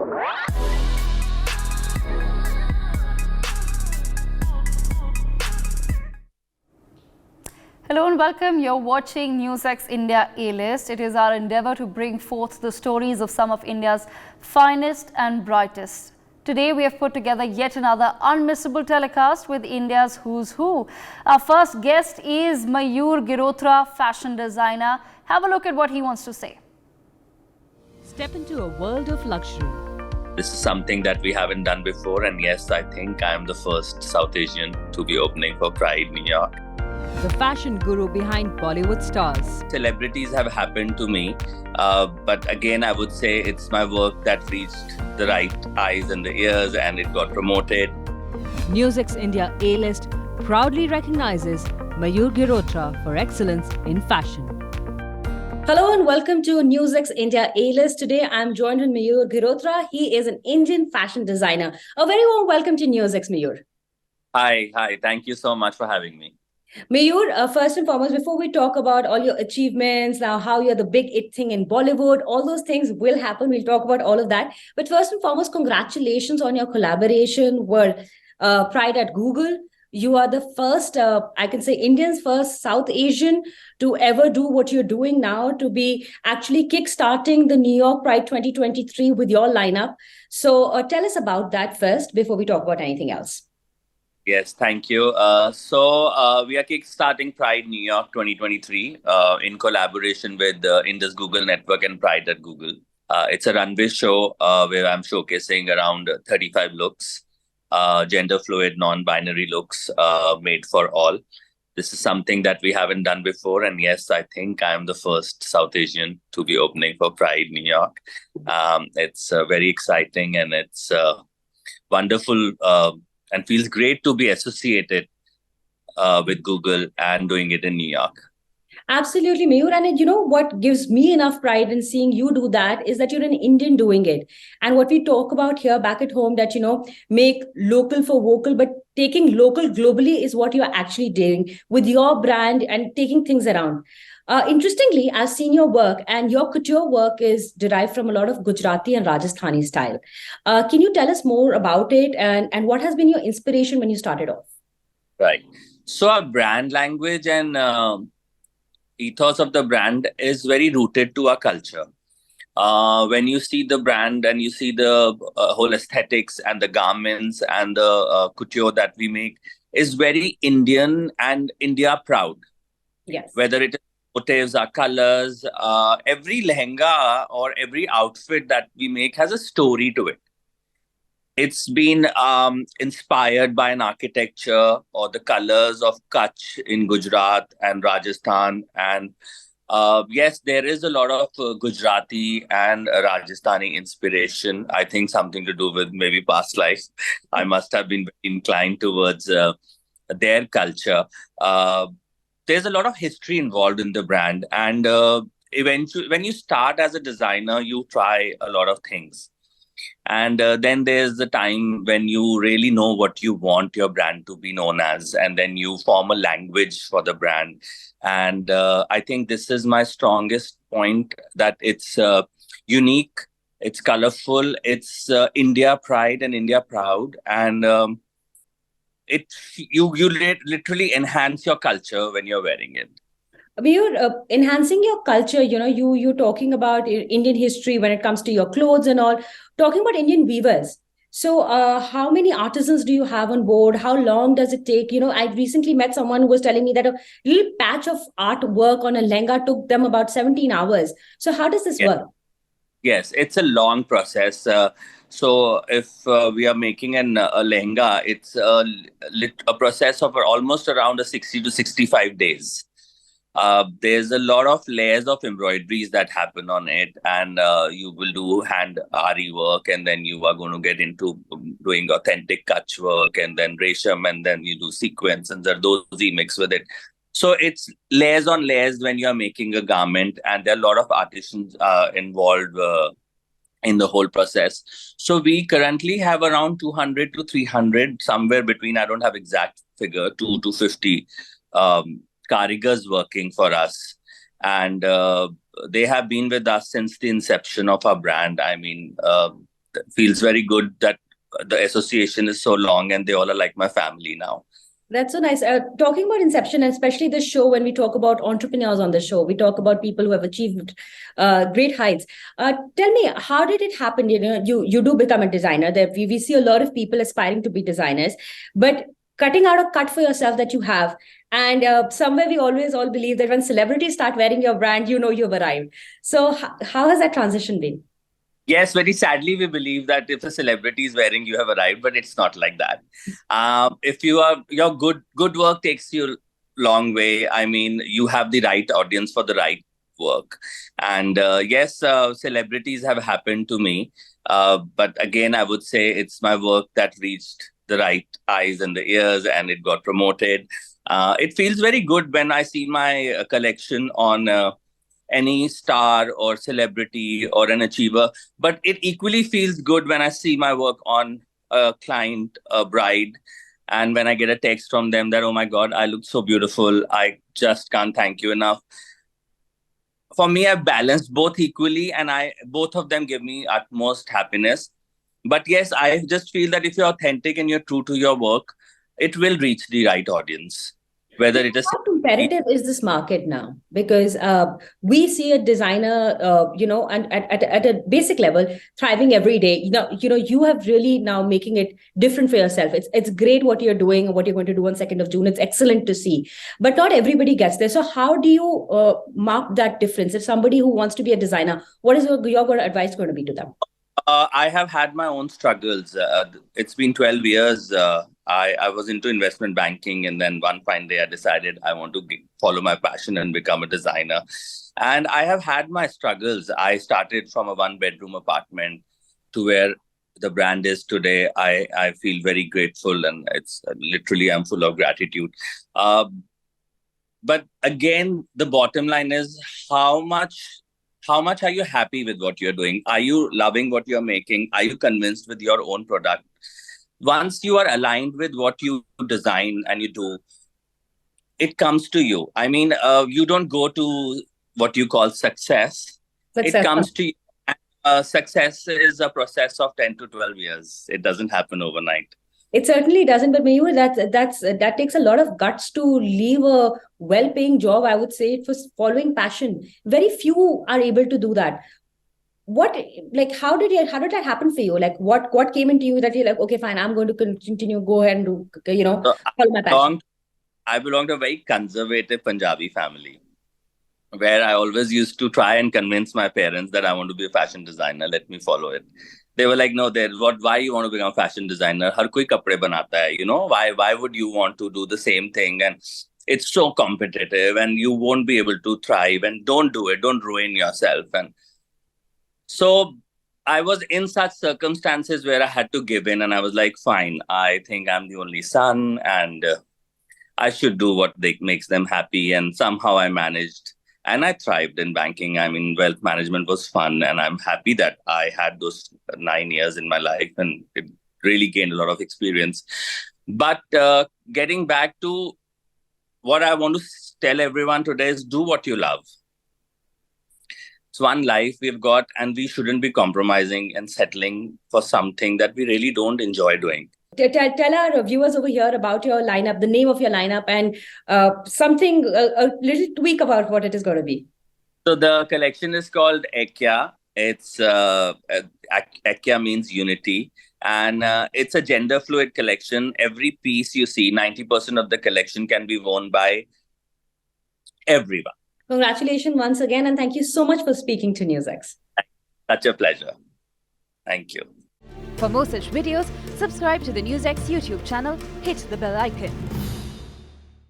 Hello and welcome. You're watching NewsX India A-List. It is our endeavour to bring forth the stories of some of India's finest and brightest. Today we have put together yet another unmissable telecast with India's who's who. Our first guest is Mayyur Girotra, fashion designer. Have a look at what he wants to say. Step into a world of luxury. This is something that we haven't done before, and yes, I think I am the first South Asian to be opening for Pride New York. The fashion guru behind Bollywood stars. Celebrities have happened to me, but again, I would say it's my work that reached the right eyes and the ears, and it got promoted. NewsX India A-List proudly recognizes Mayyur Girotra for excellence in fashion. Hello and welcome to NewsX India A-List. Today I'm joined with Mayyur Girotra. He is an Indian fashion designer. A very warm welcome to NewsX, Mayyur. Hi. Thank you so much for having me. Mayyur, first and foremost, before we talk about all your achievements, now how you're the big it thing in Bollywood, all those things will happen. We'll talk about all of that. But first and foremost, congratulations on your collaboration with Pride at Google. You are the first, I can say, Indian's first South Asian to ever do what you're doing now, to be actually kickstarting the New York Pride 2023 with your lineup. So tell us about that first before we talk about anything else. Yes, thank you. So we are kickstarting Pride New York 2023 in collaboration with the Indus Google Network and Pride at Google. It's a runway show where I'm showcasing around 35 looks, gender fluid, non-binary looks made for all. This is something that we haven't done before. And yes, I think I'm the first South Asian to be opening for Pride New York. It's very exciting, and it's wonderful and feels great to be associated with Google and doing it in New York. Absolutely, Mayyur. And you know what gives me enough pride in seeing you do that is that you're an Indian doing it. And what we talk about here back at home, that, make local for vocal, but taking local globally is what you're actually doing with your brand and taking things around. Interestingly, I've seen your work, and your couture work is derived from a lot of Gujarati and Rajasthani style. Can you tell us more about it, and what has been your inspiration when you started off? Right. So our brand language and ethos of the brand is very rooted to our culture. When you see the brand and you see the whole aesthetics and the garments and the couture that we make is very Indian and India proud. Yes. Whether it is motifs, our colors, every lehenga or every outfit that we make has a story to it. It's been inspired by an architecture or the colors of Kutch in Gujarat and Rajasthan. And yes, there is a lot of Gujarati and Rajasthani inspiration. I think something to do with maybe past lives. I must have been inclined towards their culture. There's a lot of history involved in the brand. And eventually, when you start as a designer, you try a lot of things. And then there's the time when you really know what you want your brand to be known as. And then you form a language for the brand. And I think this is my strongest point, that it's unique, it's colorful, it's India pride and India proud. And you literally enhance your culture when you're wearing it. You're enhancing your culture. You're talking about Indian history when it comes to your clothes and all. Talking about Indian weavers. So how many artisans do you have on board? How long does it take? I recently met someone who was telling me that a little patch of artwork on a lehenga took them about 17 hours. So how does this work? Yes, it's a long process. So if we are making a lehenga, it's a process of almost around 60 to 65 days. There's a lot of layers of embroideries that happen on it, and you will do hand ari work, and then you are going to get into doing authentic Kutch work, and then resham, and then you do sequence and zardozi mix with it. So it's layers on layers when you are making a garment, and there are a lot of artisans involved in the whole process. So we currently have around 200 to 300, somewhere between, I don't have exact figure, 250 karigars working for us. And they have been with us since the inception of our brand. I mean, feels very good that the association is so long and they all are like my family now. That's so nice. Talking about Inception, and especially this show, when we talk about entrepreneurs on the show, we talk about people who have achieved great heights. Tell me, how did it happen? You do become a designer. There, we see a lot of people aspiring to be designers, but cutting out a cut for yourself that you have. And somewhere we always all believe that when celebrities start wearing your brand, you've arrived. So how has that transition been? Yes, very sadly, we believe that if a celebrity is wearing, you have arrived, but it's not like that. If your good work takes you long way. I mean, you have the right audience for the right work. And yes, celebrities have happened to me. But again, I would say it's my work that reached the right eyes and the ears, and it got promoted. It feels very good when I see my collection on any star or celebrity or an achiever. But it equally feels good when I see my work on a client, a bride, and when I get a text from them that, oh my God, I look so beautiful. I just can't thank you enough. For me, I've balanced both equally, and both of them give me utmost happiness. But yes, I just feel that if you're authentic and you're true to your work, it will reach the right audience. Whether it is how competitive is this market now? Because we see a designer, and at a basic level, thriving every day. You have really now making it different for yourself. It's great what you're doing and what you're going to do on 2nd of June. It's excellent to see, but not everybody gets there. So how do you mark that difference? If somebody who wants to be a designer, what is your advice going to be to them? I have had my own struggles. It's been 12 years. I was into investment banking, and then one fine day I decided I want to follow my passion and become a designer. And I have had my struggles. I started from a 1-bedroom apartment to where the brand is today. I feel very grateful, and it's literally, I'm full of gratitude. But again, the bottom line is how much are you happy with what you're doing? Are you loving what you're making? Are you convinced with your own product? Once you are aligned with what you design and you do, it comes to you. I mean, you don't go to what you call success. It comes to you. Success is a process of 10 to 12 years. It doesn't happen overnight. It certainly doesn't, but Mayyur, that takes a lot of guts to leave a well-paying job, I would say, for following passion. Very few are able to do that. How did that happen for you? Like, what came into you that you're like, okay, fine, I'm going to continue, go ahead and do, follow my passion? I belong to a very conservative Punjabi family, where I always used to try and convince my parents that I want to be a fashion designer. Let me follow it. They were like, no, why you want to become a fashion designer? Har koi kapde banata hai, why would you want to do the same thing? And it's so competitive and you won't be able to thrive, and don't do it. Don't ruin yourself. And so I was in such circumstances where I had to give in, and I was like, fine, I think I'm the only son and I should do what makes them happy. And somehow I managed. And I thrived in banking. I mean, wealth management was fun. And I'm happy that I had those 9 years in my life, and it really gained a lot of experience. But getting back to what I want to tell everyone today is do what you love. It's one life we've got, and we shouldn't be compromising and settling for something that we really don't enjoy doing. Tell our viewers over here about your lineup, the name of your lineup, and something, a little tweak about what it is going to be. So the collection is called Ekya. It's Ekya means unity, and it's a gender fluid collection. Every piece you see, 90% of the collection can be worn by everyone. Congratulations once again, and thank you so much for speaking to NewsX. Such a pleasure. Thank you. For more such videos, subscribe to the NewsX YouTube channel, hit the bell icon.